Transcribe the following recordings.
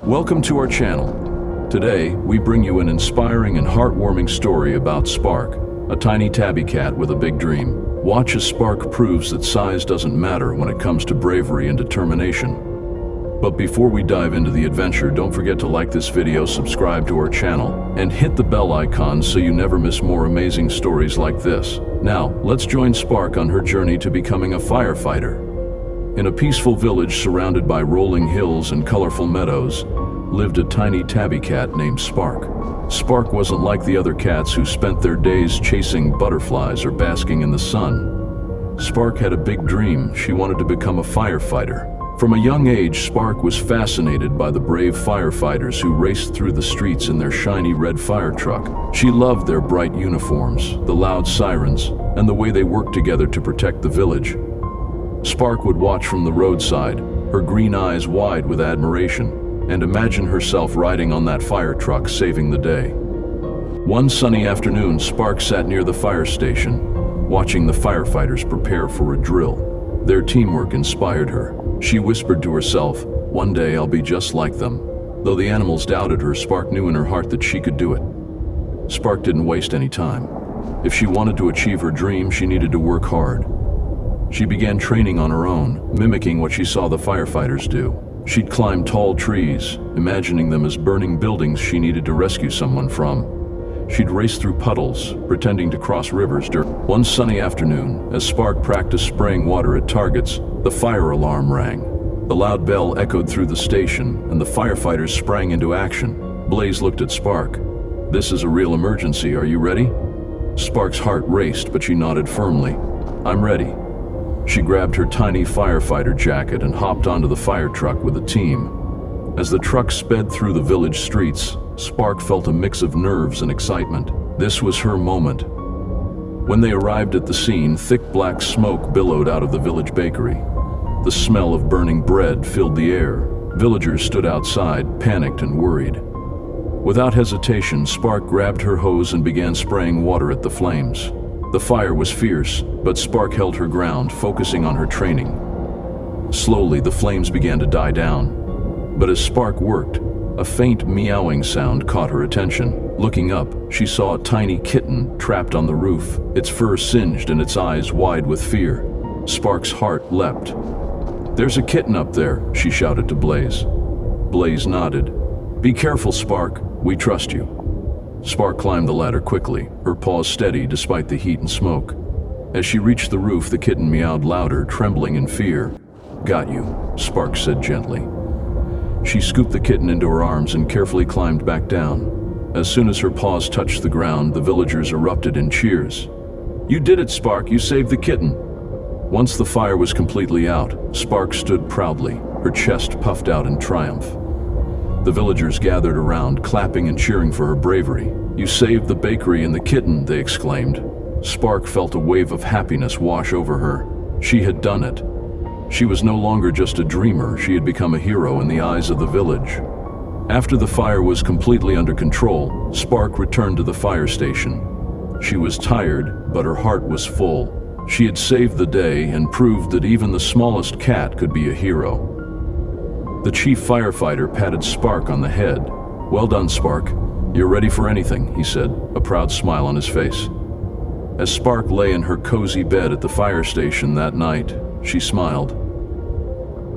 Welcome to our channel. Today, we bring you an inspiring and heartwarming story about Spark, a tiny tabby cat with a big dream. Watch as Spark proves that size doesn't matter when it comes to bravery and determination. But before we dive into the adventure, don't forget to like this video, subscribe to our channel, and hit the bell icon so you never miss more amazing stories like this. Now, let's join Spark on her journey to becoming a firefighter. In a peaceful village surrounded by rolling hills and colorful meadows, lived a tiny tabby cat named Spark. Spark wasn't like the other cats who spent their days chasing butterflies or basking in the sun. Spark had a big dream. She wanted to become a firefighter. From a young age, Spark was fascinated by the brave firefighters who raced through the streets in their shiny red fire truck. She loved their bright uniforms, the loud sirens, and the way they worked together to protect the village. Spark would watch from the roadside, her green eyes wide with admiration, and imagine herself riding on that fire truck saving the day. One sunny afternoon, Spark sat near the fire station, watching the firefighters prepare for a drill. Their teamwork inspired her. She whispered to herself, "One day I'll be just like them." Though the animals doubted her, Spark knew in her heart that she could do it. Spark didn't waste any time. If she wanted to achieve her dream, she needed to work hard. She began training on her own, mimicking what she saw the firefighters do. She'd climb tall trees, imagining them as burning buildings she needed to rescue someone from. She'd race through puddles, pretending to cross rivers. One sunny afternoon, as Spark practiced spraying water at targets, the fire alarm rang. The loud bell echoed through the station, and the firefighters sprang into action. Blaze looked at Spark. "This is a real emergency. Are you ready?" Spark's heart raced, but she nodded firmly. "I'm ready." She grabbed her tiny firefighter jacket and hopped onto the fire truck with the team. As the truck sped through the village streets, Spark felt a mix of nerves and excitement. This was her moment. When they arrived at the scene, thick black smoke billowed out of the village bakery. The smell of burning bread filled the air. Villagers stood outside, panicked and worried. Without hesitation, Spark grabbed her hose and began spraying water at the flames. The fire was fierce, but Spark held her ground, focusing on her training. Slowly, the flames began to die down. But as Spark worked, a faint meowing sound caught her attention. Looking up, she saw a tiny kitten trapped on the roof, its fur singed and its eyes wide with fear. Spark's heart leapt. "There's a kitten up there," she shouted to Blaze. Blaze nodded. "Be careful, Spark. We trust you." Spark climbed the ladder quickly, her paws steady despite the heat and smoke. As she reached the roof, the kitten meowed louder, trembling in fear. "Got you," Spark said gently. She scooped the kitten into her arms and carefully climbed back down. As soon as her paws touched the ground, the villagers erupted in cheers. "You did it, Spark. You saved the kitten." Once the fire was completely out, Spark stood proudly, her chest puffed out in triumph. The villagers gathered around, clapping and cheering for her bravery. "You saved the bakery and the kitten," they exclaimed. Spark felt a wave of happiness wash over her. She had done it. She was no longer just a dreamer, she had become a hero in the eyes of the village. After the fire was completely under control, Spark returned to the fire station. She was tired, but her heart was full. She had saved the day and proved that even the smallest cat could be a hero. The chief firefighter patted Spark on the head. "Well done, Spark. You're ready for anything," he said, a proud smile on his face. As Spark lay in her cozy bed at the fire station that night, she smiled.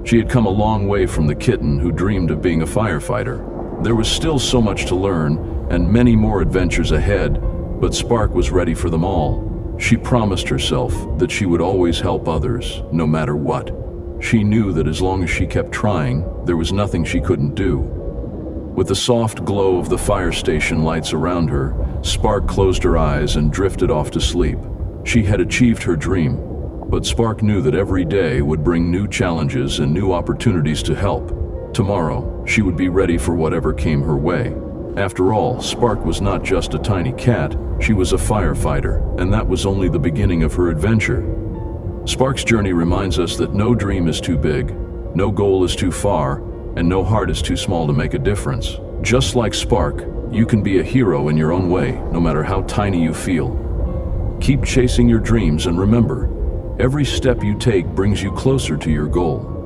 She had come a long way from the kitten who dreamed of being a firefighter. There was still so much to learn and many more adventures ahead, but Spark was ready for them all. She promised herself that she would always help others, no matter what. She knew that as long as she kept trying, there was nothing she couldn't do. With the soft glow of the fire station lights around her, Spark closed her eyes and drifted off to sleep. She had achieved her dream, but Spark knew that every day would bring new challenges and new opportunities to help. Tomorrow, she would be ready for whatever came her way. After all, Spark was not just a tiny cat, she was a firefighter, and that was only the beginning of her adventure. Spark's journey reminds us that no dream is too big, no goal is too far, and no heart is too small to make a difference. Just like Spark, you can be a hero in your own way, no matter how tiny you feel. Keep chasing your dreams and remember, every step you take brings you closer to your goal.